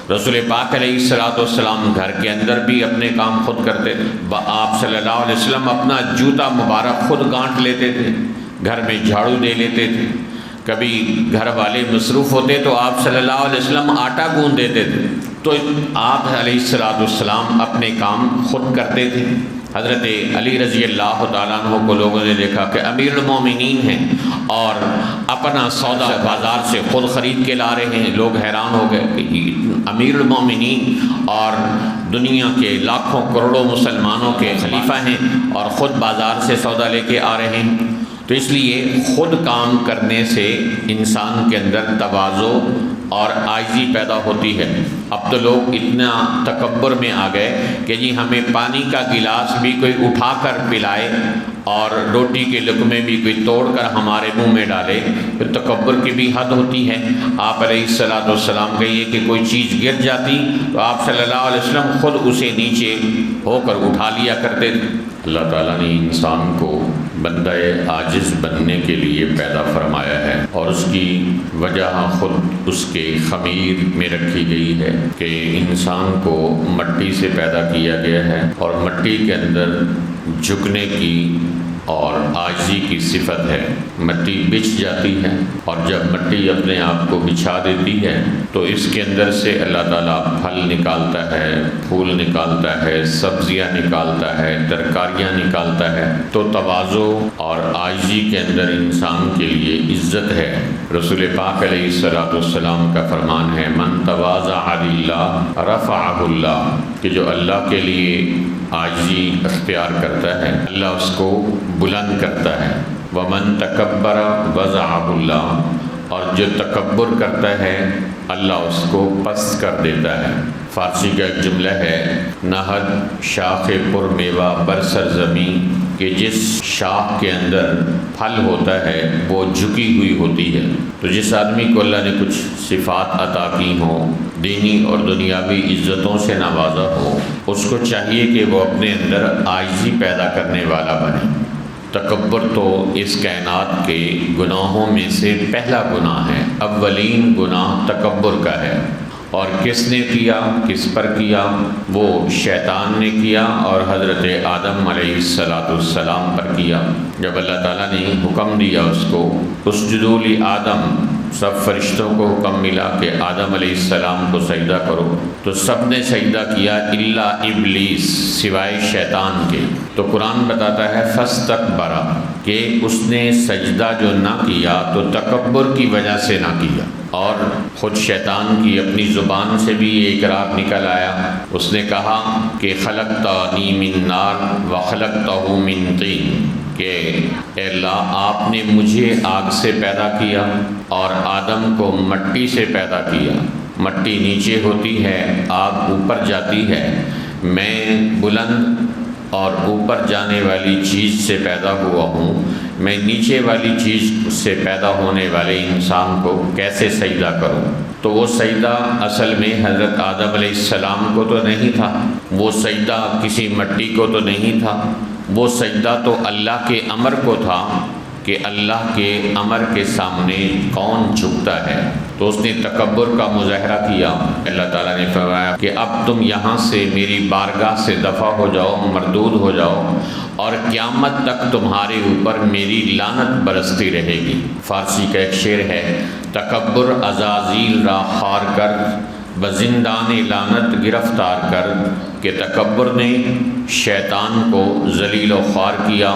رسول پاک علیہ الصلوۃ والسلام گھر کے اندر بھی اپنے کام خود کرتے تھے۔ آپ صلی اللہ علیہ وسلم اپنا جوتا مبارک خود گانٹھ لیتے تھے، گھر میں جھاڑو دے لیتے تھے۔ کبھی گھر والے مصروف ہوتے تو آپ صلی اللہ علیہ وسلم آٹا گوندھ دیتے تھے۔ تو آپ علیہ الصلوۃ والسلام اپنے کام خود کرتے تھے۔ حضرت علی رضی اللہ تعالیٰ عنہ کو لوگوں نے دیکھا کہ امیر المومنین ہیں اور اپنا سودا بازار سے خود خرید کے لا رہے ہیں۔ لوگ حیران ہو گئے کہ امیر المومنین اور دنیا کے لاکھوں کروڑوں مسلمانوں کے خلیفہ ہیں اور خود بازار سے سودا لے کے آ رہے ہیں۔ تو اس لیے خود کام کرنے سے انسان کے اندر تواضع اور عاجزی پیدا ہوتی ہے۔ اب تو لوگ اتنا تکبر میں آ گئے کہ جی ہمیں پانی کا گلاس بھی کوئی اٹھا کر پلائے اور روٹی کے لقمے بھی کوئی توڑ کر ہمارے منہ میں ڈالے، پھر تکبر کی بھی حد ہوتی ہے۔ آپ علیہ الصلوۃ والسلام کہیے کہ کوئی چیز گر جاتی تو آپ صلی اللہ علیہ وسلم خود اسے نیچے ہو کر اٹھا لیا کرتے تھے۔ اللہ تعالیٰ نے انسان کو بندہ عاجز بننے کے لیے پیدا فرمایا ہے، اور اس کی وجہ خود اس کے خمیر میں رکھی گئی ہے کہ انسان کو مٹی سے پیدا کیا گیا ہے، اور مٹی کے اندر جھکنے کی اور عاجزی کی صفت ہے۔ مٹی بچھ جاتی ہے، اور جب مٹی اپنے آپ کو بچھا دیتی ہے تو اس کے اندر سے اللہ تعالیٰ پھل نکالتا ہے، پھول نکالتا ہے، سبزیاں نکالتا ہے، ترکاریاں نکالتا ہے۔ تو تواضع اور عاجزی کے اندر انسان کے لیے عزت ہے۔ رسول پاک علیہ الصلوۃ والسلام کا فرمان ہے، من تواضع للہ رفعہ اللہ، کہ جو اللہ کے لیے عاجزی اختیار کرتا ہے اللہ اس کو بلند کرتا ہے۔ ومن تکبر وضعہ اللہ، اور جو تکبر کرتا ہے اللہ اس کو پست کر دیتا ہے۔ فارسی کا ایک جملہ ہے، نہد شاخ پر میوہ بر سرزمین، کہ جس شاخ کے اندر پھل ہوتا ہے وہ جھکی ہوئی ہوتی ہے۔ تو جس آدمی کو اللہ نے کچھ صفات عطا کی ہوں، دینی اور دنیاوی عزتوں سے نوازا ہو، اس کو چاہیے کہ وہ اپنے اندر عاجزی پیدا کرنے والا بنے۔ تکبر تو اس کائنات کے گناہوں میں سے پہلا گناہ ہے، اولین گناہ تکبر کا ہے۔ اور کس نے کیا، کس پر کیا؟ وہ شیطان نے کیا اور حضرت آدم علیہ السلام پر کیا۔ جب اللہ تعالیٰ نے حکم دیا اس کو اسجدوا لآدم، سب فرشتوں کو حکم ملا کہ آدم علیہ السلام کو سجدہ کرو، تو سب نے سجدہ کیا الا ابلیس، سوائے شیطان کے۔ تو قرآن بتاتا ہے فاستکبر، کہ اس نے سجدہ جو نہ کیا تو تکبر کی وجہ سے نہ کیا، اور خود شیطان کی اپنی زبان سے بھی یہ اقرار نکل آیا۔ اس نے کہا کہ خلقتنی من نار وخلقتہ من طین، کہ اے اللہ آپ نے مجھے آگ سے پیدا کیا اور آدم کو مٹی سے پیدا کیا۔ مٹی نیچے ہوتی ہے، آگ اوپر جاتی ہے، میں بلند اور اوپر جانے والی چیز سے پیدا ہوا ہوں، میں نیچے والی چیز سے پیدا ہونے والے انسان کو کیسے سجدہ کروں؟ تو وہ سجدہ اصل میں حضرت آدم علیہ السلام کو تو نہیں تھا، وہ سجدہ کسی مٹی کو تو نہیں تھا، وہ سجدہ تو اللہ کے امر کو تھا کہ اللہ کے امر کے سامنے کون جھکتا ہے۔ تو اس نے تکبر کا مظاہرہ کیا۔ اللہ تعالیٰ نے فرمایا کہ اب تم یہاں سے میری بارگاہ سے دفع ہو جاؤ، مردود ہو جاؤ، اور قیامت تک تمہارے اوپر میری لعنت برستی رہے گی۔ فارسی کا ایک شعر ہے، تکبر عزازیل را خار کر، بزندان لعنت گرفتار کر، کہ تکبر نے شیطان کو ذلیل و خوار کیا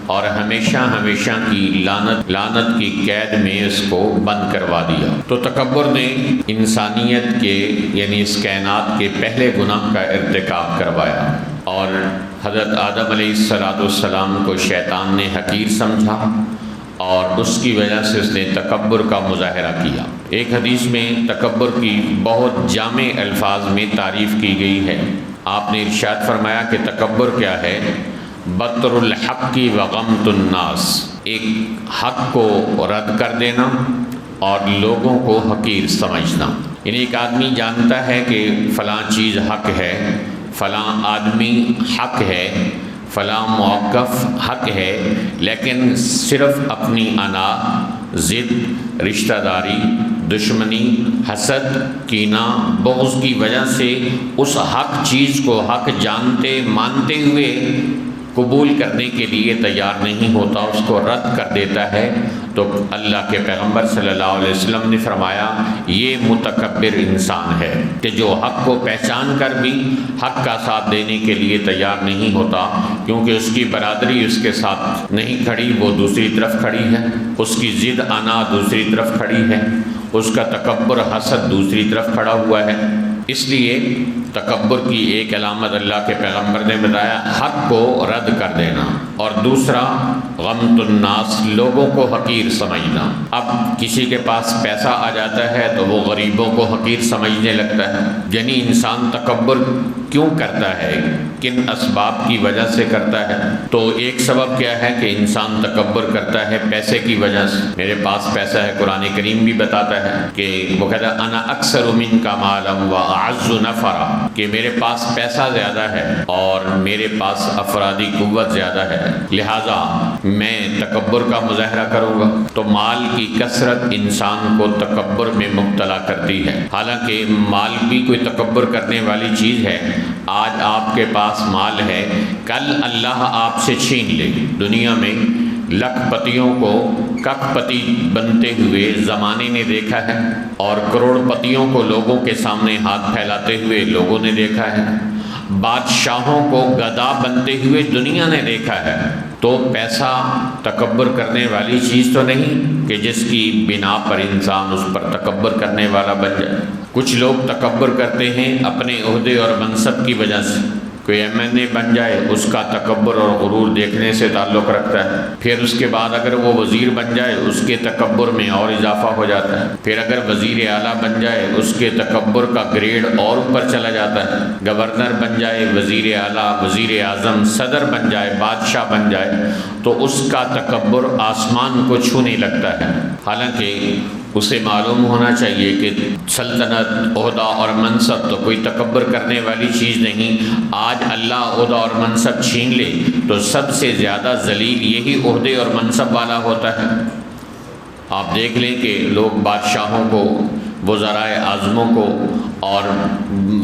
اور ہمیشہ ہمیشہ کی لعنت کی قید میں اس کو بند کروا دیا۔ تو تکبر نے انسانیت کے یعنی اس کائنات کے پہلے گناہ کا ارتکاب کروایا، اور حضرت آدم علیہ السلام کو شیطان نے حقیر سمجھا، اور اس کی وجہ سے اس نے تکبر کا مظاہرہ کیا۔ ایک حدیث میں تکبر کی بہت جامع الفاظ میں تعریف کی گئی ہے۔ آپ نے ارشاد فرمایا کہ تکبر کیا ہے؟ بطر الحق وغمط الناس، ایک حق کو رد کر دینا اور لوگوں کو حقیر سمجھنا۔ یعنی ایک آدمی جانتا ہے کہ فلاں چیز حق ہے، فلاں آدمی حق ہے، فلاں موقف حق ہے، لیکن صرف اپنی انا، ضد، رشتہ داری، دشمنی، حسد، کینہ، بغض کی وجہ سے اس حق چیز کو حق جانتے مانتے ہوئے قبول کرنے کے لیے تیار نہیں ہوتا، اس کو رد کر دیتا ہے، تو اللہ کے پیغمبر صلی اللہ علیہ وسلم نے فرمایا یہ متکبر انسان ہے کہ جو حق کو پہچان کر بھی حق کا ساتھ دینے کے لیے تیار نہیں ہوتا، کیونکہ اس کی برادری اس کے ساتھ نہیں کھڑی، وہ دوسری طرف کھڑی ہے، اس کی ضد انا دوسری طرف کھڑی ہے، اس کا تکبر حسد دوسری طرف کھڑا ہوا ہے۔ اس لیے تکبر کی ایک علامت اللہ کے پیغمبر نے بتایا حق کو رد کر دینا، اور دوسرا غمط الناس، لوگوں کو حقیر سمجھنا۔ اب کسی کے پاس پیسہ آ جاتا ہے تو وہ غریبوں کو حقیر سمجھنے لگتا ہے۔ یعنی انسان تکبر کیوں کرتا ہے، کن اسباب کی وجہ سے کرتا ہے؟ تو ایک سبب کیا ہے کہ انسان تکبر کرتا ہے پیسے کی وجہ سے۔ میرے پاس پیسہ ہے، قرآن کریم بھی بتاتا ہے کہ وہ کہتا ہے انا اکثر منک مالا واعز نفرا، کہ میرے پاس پیسہ زیادہ ہے اور میرے پاس افرادی قوت زیادہ ہے، لہٰذا میں تکبر کا مظاہرہ کروں گا۔ تو مال کی کثرت انسان کو تکبر میں مبتلا کرتی ہے، حالانکہ مال بھی کوئی تکبر کرنے والی چیز ہے۔ آج آپ کے پاس مال ہے، کل اللہ آپ سے چھین لے۔ دنیا میں لکھ پتیوں کو کک پتی بنتے ہوئے زمانے نے دیکھا ہے، اور کروڑ پتیوں کو لوگوں کے سامنے ہاتھ پھیلاتے ہوئے لوگوں نے دیکھا ہے، بادشاہوں کو گدا بنتے ہوئے دنیا نے دیکھا ہے۔ تو پیسہ تکبر کرنے والی چیز تو نہیں کہ جس کی بنا پر انسان اس پر تکبر کرنے والا بن جائے۔ کچھ لوگ تکبر کرتے ہیں اپنے عہدے اور منصب کی وجہ سے۔ کوئی ایم بن جائے، اس کا تکبر اور غرور دیکھنے سے تعلق رکھتا ہے، پھر اس کے بعد اگر وہ وزیر بن جائے اس کے تکبر میں اور اضافہ ہو جاتا ہے، پھر اگر وزیر اعلیٰ بن جائے اس کے تکبر کا گریڈ اور اوپر چلا جاتا ہے، گورنر بن جائے، وزیر اعلیٰ، وزیر اعظم، صدر بن جائے، بادشاہ بن جائے، تو اس کا تکبر آسمان کو چھونے لگتا ہے۔ حالانکہ اسے معلوم ہونا چاہیے کہ سلطنت، عہدہ اور منصب تو کوئی تکبر کرنے والی چیز نہیں۔ آج اللہ عہدہ اور منصب چھین لے تو سب سے زیادہ ذلیل یہی عہدے اور منصب والا ہوتا ہے۔ آپ دیکھ لیں کہ لوگ بادشاہوں کو، وزرائے اعظموں کو اور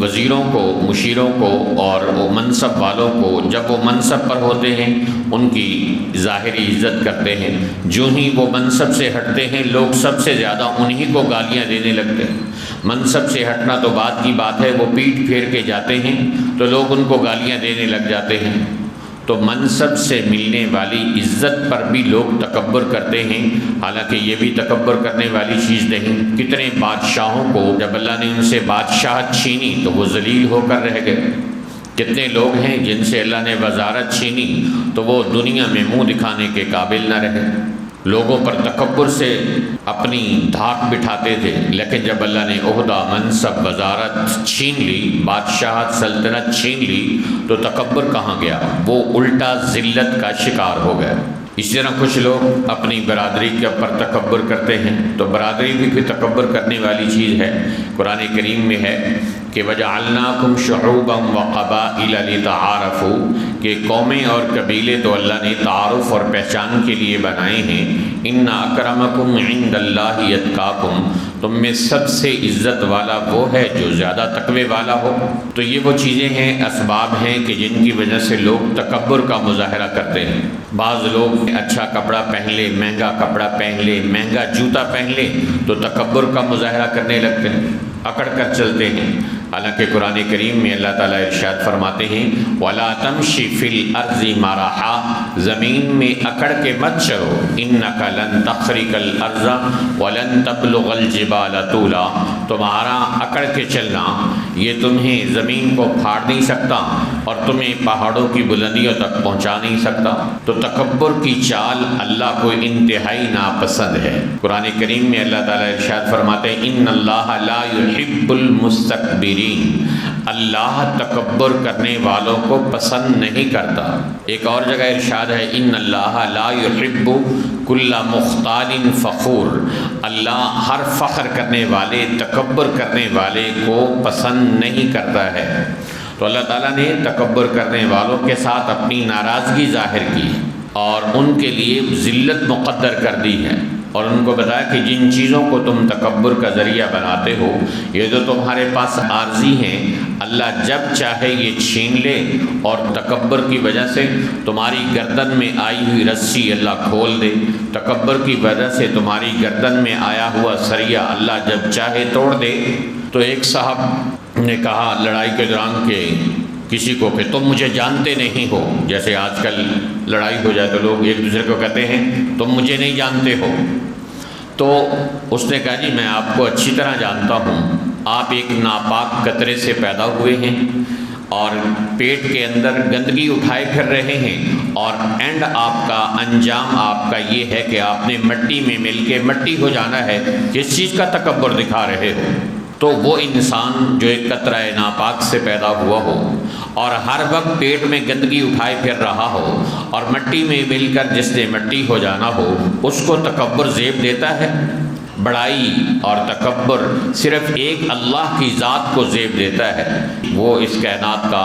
وزیروں کو، مشیروں کو اور منصب والوں کو جب وہ منصب پر ہوتے ہیں ان کی ظاہری عزت کرتے ہیں، جو ہی وہ منصب سے ہٹتے ہیں لوگ سب سے زیادہ انہی کو گالیاں دینے لگتے ہیں۔ منصب سے ہٹنا تو بات کی بات ہے، وہ پیٹھ پھیر کے جاتے ہیں تو لوگ ان کو گالیاں دینے لگ جاتے ہیں۔ تو منصب سے ملنے والی عزت پر بھی لوگ تکبر کرتے ہیں، حالانکہ یہ بھی تکبر کرنے والی چیز نہیں۔ کتنے بادشاہوں کو جب اللہ نے ان سے بادشاہت چھینی تو وہ ذلیل ہو کر رہ گئے۔ کتنے لوگ ہیں جن سے اللہ نے وزارت چھینی تو وہ دنیا میں منہ دکھانے کے قابل نہ رہے، لوگوں پر تکبر سے اپنی دھاک بٹھاتے تھے، لیکن جب اللہ نے عہدہ، منصب، وزارت چھین لی، بادشاہت، سلطنت چھین لی تو تکبر کہاں گیا؟ وہ الٹا ذلت کا شکار ہو گئے۔ اسی طرح کچھ لوگ اپنی برادری کے اوپر تکبر کرتے ہیں، تو برادری بھی کوئی تکبر کرنے والی چیز ہے۔ قرآن کریم میں ہے کہ وَجَعَلْنَاكُمْ شُعُوبًا وَقَبَائِلَ لِتَعَارَفُوا، کہ قومیں اور قبیلے تو اللہ نے تعارف اور پہچان کے لیے بنائے ہیں۔ إِنَّ أَكْرَمَكُمْ عِنْدَ اللَّهِ يَتْقَاكُمْ، تم میں سب سے عزت والا وہ ہے جو زیادہ تقوی والا ہو۔ تو یہ وہ چیزیں ہیں، اسباب ہیں کہ جن کی وجہ سے لوگ تکبر کا مظاہرہ کرتے ہیں۔ بعض لوگ اچھا کپڑا پہن لے، مہنگا کپڑا پہن لے، مہنگا جوتا پہن لے تو تکبر کا مظاہرہ کرنے لگتے ہیں، اکڑ کر چلتے ہیں۔ حالانکہ قرآن کریم میں اللہ تعالیٰ ارشاد فرماتے ہیں وَلَا تَمْشِ فِي الْأَرْضِ مَرَحًا، زمین میں اکڑ کے مت چلو، إِنَّكَ لَن تَخْرِقَ الْأَرْضَ وَلَن تَبْلُغَ الْجِبَالَ طُولًا، تمہارا اکڑ کے چلنا یہ تمہیں زمین کو پھاڑ نہیں سکتا اور تمہیں پہاڑوں کی بلندیوں تک پہنچا نہیں سکتا۔ تو تکبر کی چال اللہ کو انتہائی ناپسند ہے۔ قرآن کریم میں اللہ تعالیٰ ارشاد فرماتے ہیں إِنَّ اللَّهَ لَا يُحِبُّ الْمُسْتَكْبِرِينَ، اللہ تکبر کرنے والوں کو پسند نہیں کرتا۔ ایک اور جگہ ارشاد ہے إِنَّ اللَّهَ لَا يُحِبُّ كُلَّ مُخْتَالٍ فَخُورٍ، اللہ ہر فخر کرنے والے، تکبر کرنے والے کو پسند نہیں کرتا ہے۔ تو اللہ تعالیٰ نے تکبر کرنے والوں کے ساتھ اپنی ناراضگی ظاہر کی اور ان کے لیے ذلت مقدر کر دی ہے، اور ان کو بتایا کہ جن چیزوں کو تم تکبر کا ذریعہ بناتے ہو یہ تو تمہارے پاس عارضی ہیں، اللہ جب چاہے یہ چھین لے، اور تکبر کی وجہ سے تمہاری گردن میں آئی ہوئی رسی اللہ کھول دے، تکبر کی وجہ سے تمہاری گردن میں آیا ہوا سریا اللہ جب چاہے توڑ دے۔ تو ایک صاحب نے کہا لڑائی کے دوران کہ کسی کو کہ تم مجھے جانتے نہیں ہو، جیسے آج کل لڑائی ہو جائے تو لوگ ایک دوسرے کو کہتے ہیں تم مجھے نہیں جانتے ہو، تو اس نے کہا جی میں آپ کو اچھی طرح جانتا ہوں، آپ ایک ناپاک قطرے سے پیدا ہوئے ہیں اور پیٹ کے اندر گندگی اٹھائے پھر رہے ہیں، اور اینڈ آپ کا انجام آپ کا یہ ہے کہ آپ نے مٹی میں مل کے مٹی ہو جانا ہے، کس چیز کا تکبر دکھا رہے ہو؟ تو وہ انسان جو ایک قطرہ ناپاک سے پیدا ہوا ہو اور ہر وقت پیٹ میں گندگی اٹھائے پھر رہا ہو اور مٹی میں مل کر جس نے مٹی ہو جانا ہو، اس کو تکبر زیب دیتا ہے؟ بڑائی اور تکبر صرف ایک اللہ کی ذات کو زیب دیتا ہے، وہ اس کائنات کا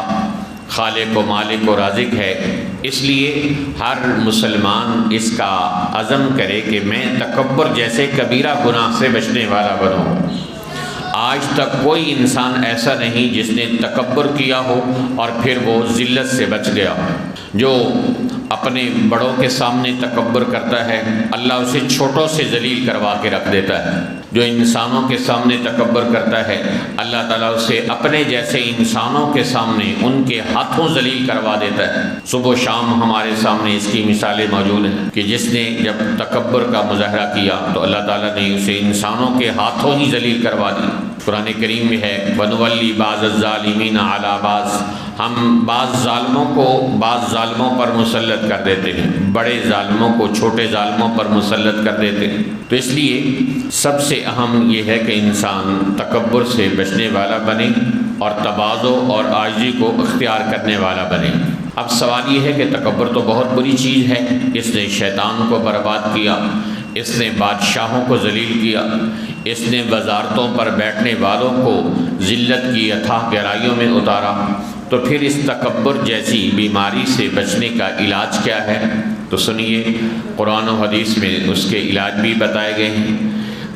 خالق و مالک و رازق ہے۔ اس لیے ہر مسلمان اس کا عزم کرے کہ میں تکبر جیسے کبیرہ گناہ سے بچنے والا بنوں۔ آج تک کوئی انسان ایسا نہیں جس نے تکبر کیا ہو اور پھر وہ ذلت سے بچ گیا۔ جو اپنے بڑوں کے سامنے تکبر کرتا ہے اللہ اسے چھوٹوں سے ذلیل کروا کے رکھ دیتا ہے، جو انسانوں کے سامنے تکبر کرتا ہے اللہ تعالیٰ اسے اپنے جیسے انسانوں کے سامنے ان کے ہاتھوں ذلیل کروا دیتا ہے۔ صبح و شام ہمارے سامنے اس کی مثالیں موجود ہیں کہ جس نے جب تکبر کا مظاہرہ کیا تو اللہ تعالیٰ نے اسے انسانوں کے ہاتھوں ہی ذلیل کروا دی۔ قرآن کریم میں ہے وَنُوَلِّي بَعْضَ الظَّالِمِينَ عَلَىٰ بَعْضٍ، ہم بعض ظالموں کو بعض ظالموں پر مسلط کر دیتے ہیں، بڑے ظالموں کو چھوٹے ظالموں پر مسلط کر دیتے ہیں۔ تو اس لیے سب سے اہم یہ ہے کہ انسان تکبر سے بچنے والا بنے اور تواضع اور عاجزی کو اختیار کرنے والا بنے۔ اب سوال یہ ہے کہ تکبر تو بہت بری چیز ہے، اس نے شیطان کو برباد کیا، اس نے بادشاہوں کو ذلیل کیا، اس نے وزارتوں پر بیٹھنے والوں کو ذلت کی اتھاہ گہرائیوں میں اتارا، تو پھر اس تکبر جیسی بیماری سے بچنے کا علاج کیا ہے؟ تو سنیے، قرآن و حدیث میں اس کے علاج بھی بتائے گئے ہیں۔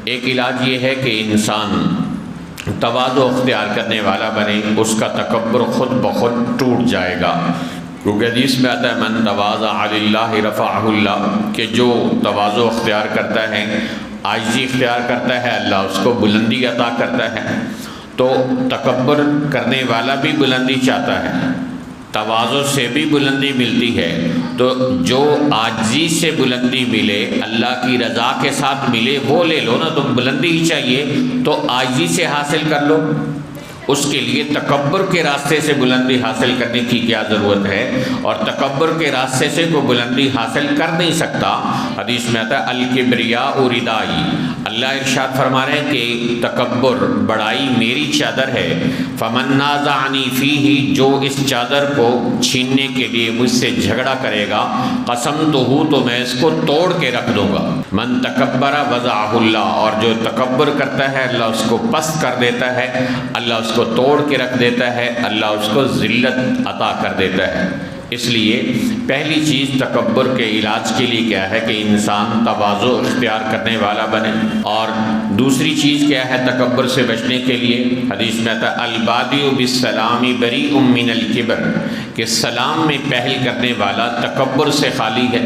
ایک علاج یہ ہے کہ انسان تواضع اختیار کرنے والا بنے، اس کا تکبر خود بخود ٹوٹ جائے گا، کیونکہ حدیث میں آتا ہے من تواضع للہ رفعہ اللہ، کہ جو تواضع اختیار کرتا ہے، عاجزی اختیار کرتا ہے، اللہ اس کو بلندی عطا کرتا ہے۔ تو تکبر کرنے والا بھی بلندی چاہتا ہے، تواضع سے بھی بلندی ملتی ہے، تو جو عاجزی سے بلندی ملے، اللہ کی رضا کے ساتھ ملے، وہ لے لو نا، تم بلندی ہی چاہیے تو عاجزی سے حاصل کر لو۔ اس کے لیے تکبر کے راستے سے بلندی حاصل کرنے کی کیا ضرورت ہے؟ اور تکبر کے راستے سے کوئی بلندی حاصل کر نہیں سکتا۔ حدیث میں آتا ہے الکبریاء ردائی، اللہ ارشاد فرما رہے ہیں کہ تکبر بڑائی میری چادر ہے، فمن نازعنی فیہ، جو اس چادر کو چھیننے کے لیے مجھ سے جھگڑا کرے گا، قسمتہ، تو میں اس کو توڑ کے رکھ دوں گا۔ من تکبر وضعہ اللہ، اور جو تکبر کرتا ہے اللہ اس کو پست کر دیتا ہے، اللہ اس کو توڑ کے رکھ دیتا ہے، اللہ اس کو ذلت عطا کر دیتا ہے۔ اس لیے پہلی چیز تکبر کے علاج کے لیے کیا ہے کہ انسان تواضع اختیار کرنے والا بنے، اور دوسری چیز کیا ہے تکبر سے بچنے کے لیے؟ حدیث میں آتا ہے البادئ بالسلام بریء من الکبر، کہ سلام میں پہل کرنے والا تکبر سے خالی ہے۔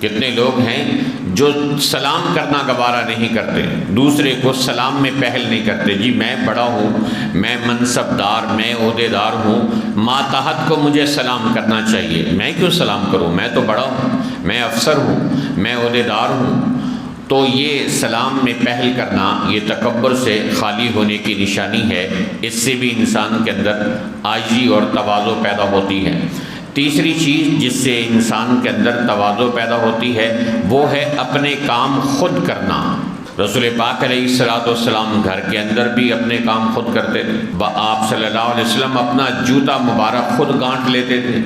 کتنے لوگ ہیں جو سلام کرنا گوارا نہیں کرتے، دوسرے کو سلام میں پہل نہیں کرتے، جی میں بڑا ہوں، میں منصب دار، میں عہدے دار ہوں، ماتحت کو مجھے سلام کرنا چاہیے، میں کیوں سلام کروں، میں تو بڑا ہوں، میں افسر ہوں، میں عہدے دار ہوں۔ تو یہ سلام میں پہل کرنا یہ تکبر سے خالی ہونے کی نشانی ہے، اس سے بھی انسان کے اندر عاجزی اور تواضع پیدا ہوتی ہے۔ تیسری چیز جس سے انسان کے اندر تواضع پیدا ہوتی ہے وہ ہے اپنے کام خود کرنا۔ رسول پاک علیہ الصلوۃ والسلام گھر کے اندر بھی اپنے کام خود کرتے تھے، آپ صلی اللہ علیہ وسلم اپنا جوتا مبارک خود گانٹھ لیتے تھے،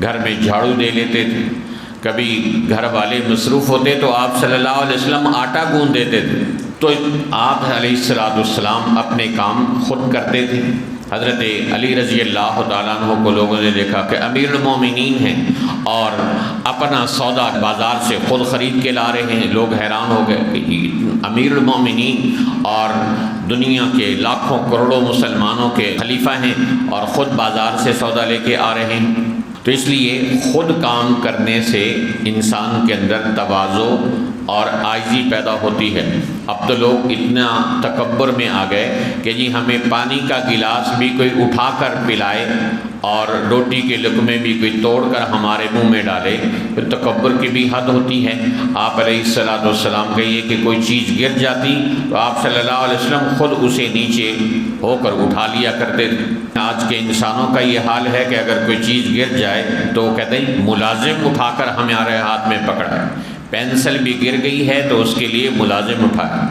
گھر میں جھاڑو دے لیتے تھے، کبھی گھر والے مصروف ہوتے تو آپ صلی اللہ علیہ وسلم آٹا گوندھ دیتے تھے۔ تو آپ علیہ الصلوۃ والسلام اپنے کام خود کرتے تھے۔ حضرت علی رضی اللہ تعالیٰ عنہ کو لوگوں نے دیکھا کہ امیر المومنین ہیں اور اپنا سودا بازار سے خود خرید کے لا رہے ہیں۔ لوگ حیران ہو گئے کہ امیر المومنین اور دنیا کے لاکھوں کروڑوں مسلمانوں کے خلیفہ ہیں اور خود بازار سے سودا لے کے آ رہے ہیں۔ تو اس لیے خود کام کرنے سے انسان کے اندر تواضع اور عاجزی پیدا ہوتی ہے۔ اب تو لوگ اتنا تکبر میں آ گئے کہ جی ہمیں پانی کا گلاس بھی کوئی اٹھا کر پلائے اور روٹی کے لقمے بھی کوئی توڑ کر ہمارے منہ میں ڈالے، تو تکبر کی بھی حد ہوتی ہے۔ آپ علیہ الصلوۃ والسلام کہیے کہ کوئی چیز گر جاتی تو آپ صلی اللہ علیہ وسلم خود اسے نیچے ہو کر اٹھا لیا کرتے تھے۔ آج کے انسانوں کا یہ حال ہے کہ اگر کوئی چیز گر جائے تو وہ کہتے ہیں ملازم اٹھا کر ہمارے ہاتھ میں پکڑا، پینسل بھی گر گئی ہے تو اس کے لیے ملازم اٹھایا،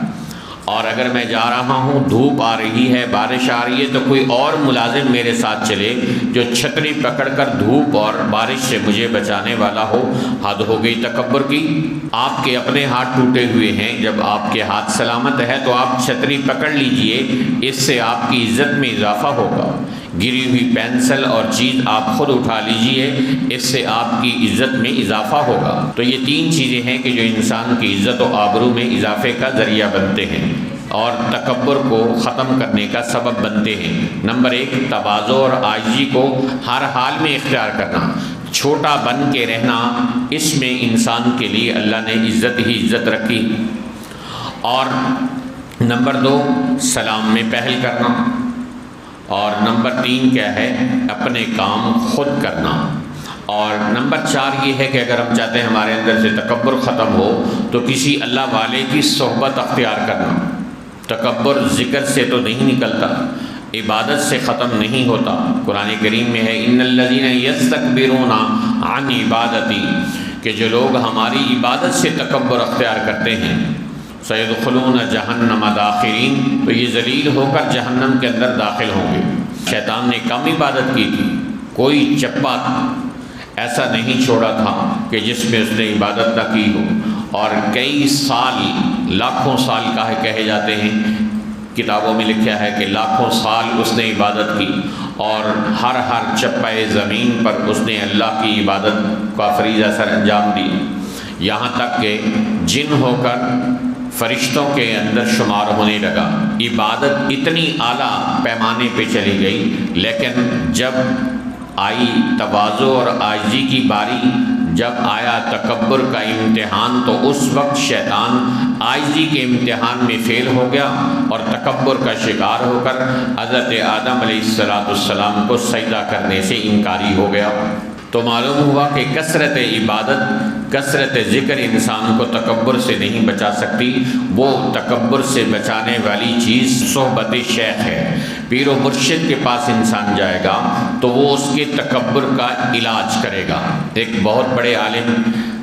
اور اگر میں جا رہا ہوں دھوپ آ رہی ہے بارش آ رہی ہے تو کوئی اور ملازم میرے ساتھ چلے جو چھتری پکڑ کر دھوپ اور بارش سے مجھے بچانے والا ہو۔ حد ہو گئی تکبر کی۔ آپ کے اپنے ہاتھ ٹوٹے ہوئے ہیں، جب آپ کے ہاتھ سلامت ہے تو آپ چھتری پکڑ لیجئے، اس سے آپ کی عزت میں اضافہ ہوگا۔ گری ہوئی پینسل اور چیز آپ خود اٹھا لیجئے، اس سے آپ کی عزت میں اضافہ ہوگا۔ تو یہ تین چیزیں ہیں کہ جو انسان کی عزت و آبرو میں اضافے کا ذریعہ بنتے ہیں اور تکبر کو ختم کرنے کا سبب بنتے ہیں۔ نمبر 1، تواضع اور عاجزی کو ہر حال میں اختیار کرنا، چھوٹا بن کے رہنا، اس میں انسان کے لیے اللہ نے عزت ہی عزت رکھی۔ اور نمبر 2، سلام میں پہل کرنا، اور نمبر 3 کیا ہے، اپنے کام خود کرنا، اور نمبر 4 یہ ہے کہ اگر ہم چاہتے ہیں ہمارے اندر سے تکبر ختم ہو تو کسی اللہ والے کی صحبت اختیار کرنا۔ تکبر ذکر سے تو نہیں نکلتا، عبادت سے ختم نہیں ہوتا۔ قرآن کریم میں ہے ان الذین یستکبرون عن عبادتی، کہ جو لوگ ہماری عبادت سے تکبر اختیار کرتے ہیں، سیدخلون جہنم داخرین، تو یہ ذلیل ہو کر جہنم کے اندر داخل ہوں گے۔ شیطان نے کم عبادت کی تھی، کوئی چپا ایسا نہیں چھوڑا تھا کہ جس میں اس نے عبادت نہ کی ہو، اور کئی سال، لاکھوں سال کہے جاتے ہیں، کتابوں میں لکھا ہے کہ لاکھوں سال اس نے عبادت کی، اور ہر چپائے زمین پر اس نے اللہ کی عبادت کا فریضہ سر انجام دی، یہاں تک کہ جن ہو کر فرشتوں کے اندر شمار ہونے لگا۔ عبادت اتنی اعلیٰ پیمانے پہ چلی گئی، لیکن جب آئی تواضع اور عاجزی کی باری، جب آیا تکبر کا امتحان، تو اس وقت شیطان عاجزی کے امتحان میں فیل ہو گیا اور تکبر کا شکار ہو کر حضرت آدم علیہ السلام کو سجدہ کرنے سے انکاری ہو گیا۔ تو معلوم ہوا کہ کثرت عبادت، کثرت ذکر انسان کو تکبر سے نہیں بچا سکتی۔ وہ تکبر سے بچانے والی چیز صحبت شیخ ہے۔ پیر و مرشد کے پاس انسان جائے گا تو وہ اس کے تکبر کا علاج کرے گا۔ ایک بہت بڑے عالم،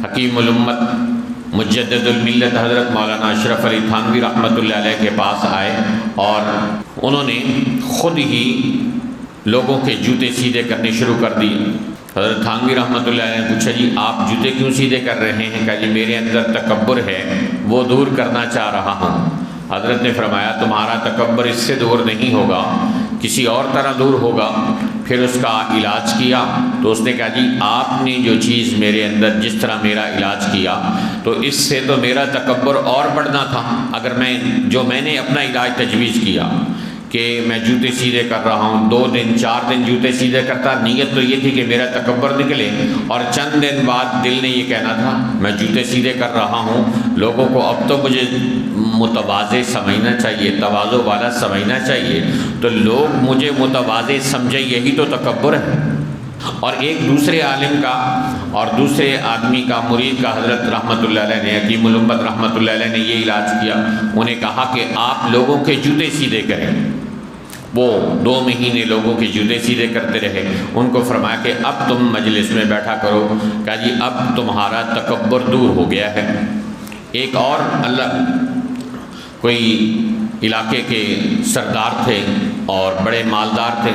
حکیم الامت، مجدد الملت حضرت مولانا اشرف علی تھانوی رحمۃ اللہ علیہ کے پاس آئے، اور انہوں نے خود ہی لوگوں کے جوتے سیدھے کرنے شروع کر دیے۔ حضرت تھانوی رحمۃ اللہ علیہ نے پوچھا جی آپ جوتے کیوں سیدھے کر رہے ہیں؟ کہا جی میرے اندر تکبر ہے، وہ دور کرنا چاہ رہا ہوں۔ حضرت نے فرمایا تمہارا تکبر اس سے دور نہیں ہوگا، کسی اور طرح دور ہوگا۔ پھر اس کا علاج کیا تو اس نے کہا جی آپ نے جو چیز میرے اندر جس طرح میرا علاج کیا تو اس سے تو میرا تکبر اور بڑھنا تھا۔ اگر میں نے اپنا علاج تجویز کیا کہ میں جوتے سیدھے کر رہا ہوں، 2 دن 4 دن جوتے سیدھے کرتا، نیت تو یہ تھی کہ میرا تکبر نکلے، اور چند دن بعد دل نے یہ کہنا تھا میں جوتے سیدھے کر رہا ہوں، لوگوں کو اب تو مجھے متواضع سمجھنا چاہیے، تواضع والا سمجھنا چاہیے، تو لوگ مجھے متواضع سمجھے، یہی تو تکبر ہے۔ اور ایک دوسرے عالم کا اور دوسرے آدمی کا، مرید کا، حضرت رحمۃ اللہ علیہ نے، حکیم الامت رحمۃ اللہ علیہ نے یہ علاج کیا۔ انہیں کہا کہ آپ لوگوں کے جوتے سیدھے کریں۔ وہ 2 مہینے لوگوں کے جوتے سیدھے کرتے رہے۔ ان کو فرمایا کہ اب تم مجلس میں بیٹھا کرو۔ کہا جی اب تمہارا تکبر دور ہو گیا ہے۔ ایک اور کوئی علاقے کے سردار تھے اور بڑے مالدار تھے،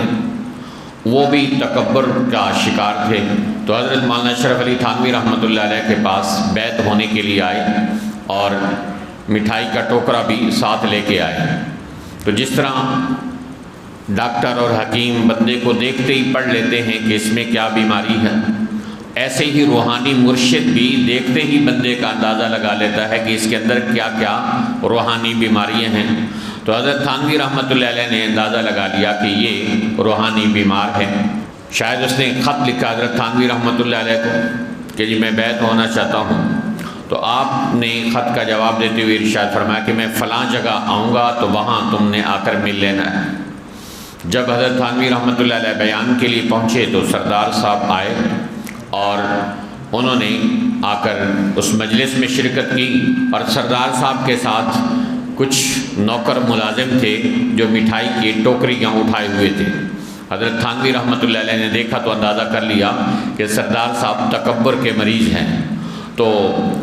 وہ بھی تکبر کا شکار تھے، تو حضرت مولانا اشرف علی تھانوی رحمۃ اللہ علیہ کے پاس بیعت ہونے کے لیے آئے اور مٹھائی کا ٹوکرا بھی ساتھ لے کے آئے۔ تو جس طرح ڈاکٹر اور حکیم بندے کو دیکھتے ہی پڑھ لیتے ہیں کہ اس میں کیا بیماری ہے، ایسے ہی روحانی مرشد بھی دیکھتے ہی بندے کا اندازہ لگا لیتا ہے کہ اس کے اندر کیا کیا روحانی بیماریاں ہیں۔ تو حضرت تھانوی رحمۃ اللہ علیہ نے اندازہ لگا لیا کہ یہ روحانی بیمار ہے۔ شاید اس نے خط لکھا حضرت تھانوی رحمۃ اللہ علیہ کو کہ جی میں بیعت ہونا چاہتا ہوں، تو آپ نے خط کا جواب دیتے ہوئے ارشاد فرمایا کہ میں فلاں جگہ آؤں گا تو وہاں تم نے آ کر مل لینا ہے۔ جب حضرت تھانوی رحمۃ اللہ علیہ بیان کے لیے پہنچے تو سردار صاحب آئے اور انہوں نے آ کر اس مجلس میں شرکت کی، اور سردار صاحب کے ساتھ کچھ نوکر ملازم تھے جو مٹھائی کی ٹوکریاں اٹھائے ہوئے تھے۔ حضرت تھانوی رحمۃ اللہ علیہ نے دیکھا تو اندازہ کر لیا کہ سردار صاحب تکبر کے مریض ہیں، تو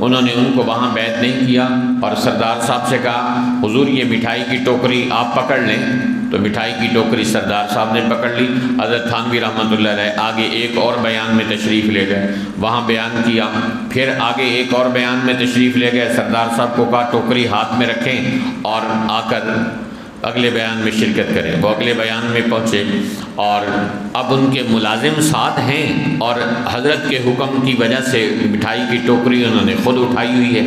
انہوں نے ان کو وہاں بیعت نہیں کیا اور سردار صاحب سے کہا حضور یہ مٹھائی کی ٹوکری آپ پکڑ لیں۔ تو مٹھائی کی ٹوکری سردار صاحب نے پکڑ لی۔ حضرت تھانوی رحمۃ اللہ علیہ آگے ایک اور بیان میں تشریف لے گئے، وہاں بیان کیا، پھر آگے ایک اور بیان میں تشریف لے گئے، سردار صاحب کو کہا ٹوکری ہاتھ میں رکھیں اور آ کر اگلے بیان میں شرکت کریں۔ وہ اگلے بیان میں پہنچے اور اب ان کے ملازم ساتھ ہیں اور حضرت کے حکم کی وجہ سے مٹھائی کی ٹوکری انہوں نے خود اٹھائی ہوئی ہے۔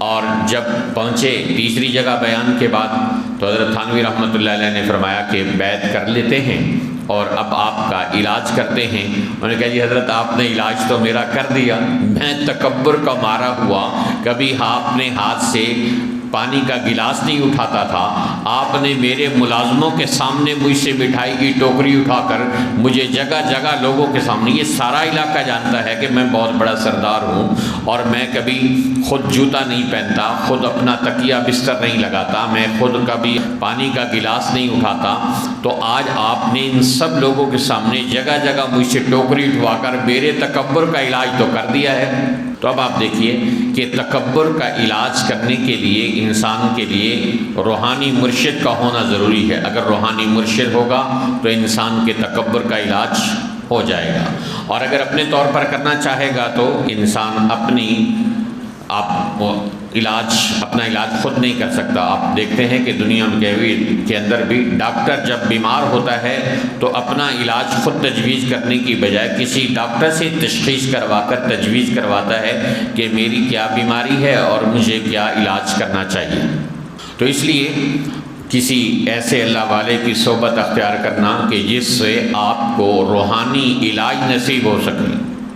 اور جب پہنچے تیسری جگہ بیان کے بعد تو حضرت تھانوی رحمۃ اللہ علیہ نے فرمایا کہ بیعت کر لیتے ہیں اور اب آپ کا علاج کرتے ہیں۔ انہوں نے کہا جی حضرت آپ نے علاج تو میرا کر دیا، میں تکبر کا مارا ہوا کبھی آپ نے ہاتھ سے پانی کا گلاس نہیں اٹھاتا تھا، آپ نے میرے ملازموں کے سامنے مجھ سے مٹھائی کی ٹوکری اٹھا کر مجھے جگہ جگہ لوگوں کے سامنے، یہ سارا علاقہ جانتا ہے کہ میں بہت بڑا سردار ہوں اور میں کبھی خود جوتا نہیں پہنتا، خود اپنا تکیہ بستر نہیں لگاتا، میں خود کبھی پانی کا گلاس نہیں اٹھاتا، تو آج آپ نے ان سب لوگوں کے سامنے جگہ جگہ مجھ سے ٹوکری اٹھوا کر میرے تکبر کا علاج تو کر دیا ہے۔ تو اب آپ دیکھیے کہ تکبر کا علاج کرنے کے لیے انسان کے لیے روحانی مرشد کا ہونا ضروری ہے۔ اگر روحانی مرشد ہوگا تو انسان کے تکبر کا علاج ہو جائے گا، اور اگر اپنے طور پر کرنا چاہے گا تو انسان اپنا علاج خود نہیں کر سکتا۔ آپ دیکھتے ہیں کہ دنیا کے اندر بھی ڈاکٹر جب بیمار ہوتا ہے تو اپنا علاج خود تجویز کرنے کی بجائے کسی ڈاکٹر سے تشخیص کروا کر تجویز کرواتا ہے کہ میری کیا بیماری ہے اور مجھے کیا علاج کرنا چاہیے۔ تو اس لیے کسی ایسے اللہ والے کی صحبت اختیار کرنا کہ جس سے آپ کو روحانی علاج نصیب ہو سکے،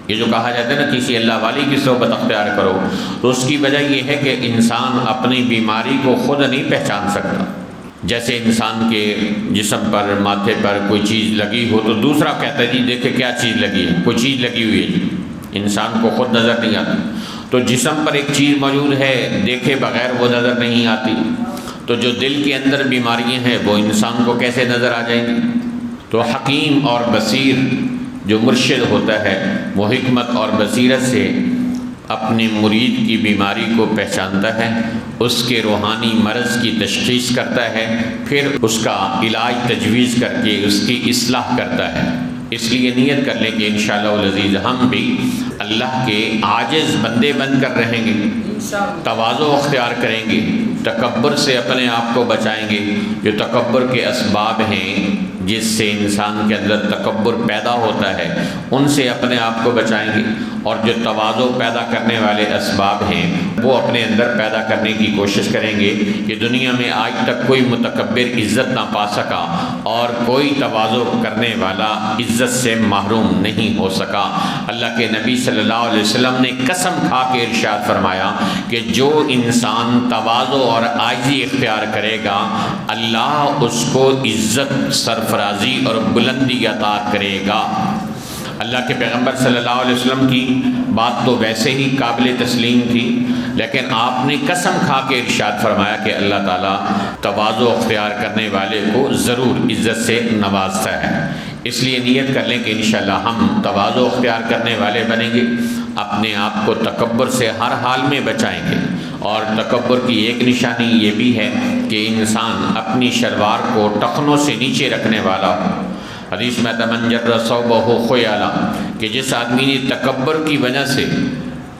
یہ جو کہا جاتا ہے نا کسی اللہ والی کی صحبت اختیار کرو، تو اس کی وجہ یہ ہے کہ انسان اپنی بیماری کو خود نہیں پہچان سکتا۔ جیسے انسان کے جسم پر ماتھے پر کوئی چیز لگی ہو تو دوسرا کہتا ہے جی دیکھے کیا چیز لگی ہے، کوئی چیز لگی ہوئی ہے جی، انسان کو خود نظر نہیں آتی۔ تو جسم پر ایک چیز موجود ہے، دیکھے بغیر وہ نظر نہیں آتی، تو جو دل کے اندر بیماریاں ہیں وہ انسان کو کیسے نظر آ جائیں گی؟ تو حکیم اور بصیر جو مرشد ہوتا ہے وہ حکمت اور بصیرت سے اپنے مرید کی بیماری کو پہچانتا ہے، اس کے روحانی مرض کی تشخیص کرتا ہے، پھر اس کا علاج تجویز کر کے اس کی اصلاح کرتا ہے۔ اس لیے نیت کر لیں کہ انشاءاللہ العزیز ہم بھی اللہ کے عاجز بندے بن کر رہیں گے، تواضع اختیار کریں گے، تکبر سے اپنے آپ کو بچائیں گے۔ جو تکبر کے اسباب ہیں جس سے انسان کے اندر تکبر پیدا ہوتا ہے ان سے اپنے آپ کو بچائیں گے، اور جو تواضع پیدا کرنے والے اسباب ہیں وہ اپنے اندر پیدا کرنے کی کوشش کریں گے کہ دنیا میں آج تک کوئی متکبر عزت نہ پا سکا اور کوئی تواضع کرنے والا عزت سے محروم نہیں ہو سکا۔ اللہ کے نبی صلی اللہ علیہ وسلم نے قسم کھا کے ارشاد فرمایا کہ جو انسان تواضع اور عاجزی اختیار کرے گا اللہ اس کو عزت، سرفرازی اور بلندی عطا کرے گا۔ اللہ کے پیغمبر صلی اللہ علیہ وسلم کی بات تو ویسے ہی قابل تسلیم تھی، لیکن آپ نے قسم کھا کے ارشاد فرمایا کہ اللہ تعالیٰ تواضع اختیار کرنے والے کو ضرور عزت سے نوازتا ہے۔ اس لیے نیت کر لیں کہ انشاءاللہ ہم تواضع اختیار کرنے والے بنیں گے، اپنے آپ کو تکبر سے ہر حال میں بچائیں گے۔ اور تکبر کی ایک نشانی یہ بھی ہے کہ انسان اپنی شلوار کو ٹخنوں سے نیچے رکھنے والا ہو۔ حدیث میں من جر ثوبہ خیالا، کہ جس آدمی نے تکبر کی وجہ سے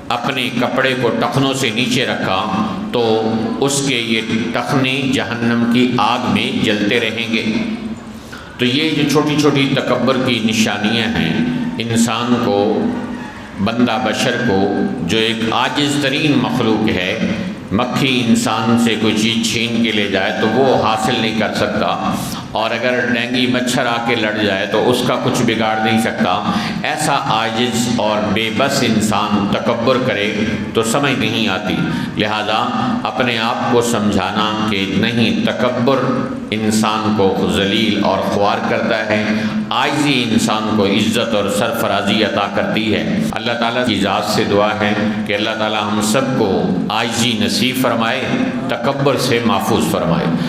اپنے کپڑے کو ٹخنوں سے نیچے رکھا تو اس کے یہ ٹخنے جہنم کی آگ میں جلتے رہیں گے۔ تو یہ جو چھوٹی چھوٹی تکبر کی نشانیاں ہیں، انسان کو، بندہ بشر کو، جو ایک عاجز ترین مخلوق ہے، مکھی انسان سے کوئی چیز چھین کے لے جائے تو وہ حاصل نہیں کر سکتا، اور اگر ڈینگی مچھر آ کے لڑ جائے تو اس کا کچھ بگاڑ نہیں سکتا، ایسا عاجز اور بے بس انسان تکبر کرے تو سمجھ نہیں آتی۔ لہذا اپنے آپ کو سمجھانا کہ نہیں، تکبر انسان کو ذلیل اور خوار کرتا ہے، عاجزی انسان کو عزت اور سرفرازی عطا کرتی ہے۔ اللہ تعالیٰ کی ذات سے دعا ہے کہ اللہ تعالیٰ ہم سب کو عاجزی نصیب فرمائے، تکبر سے محفوظ فرمائے۔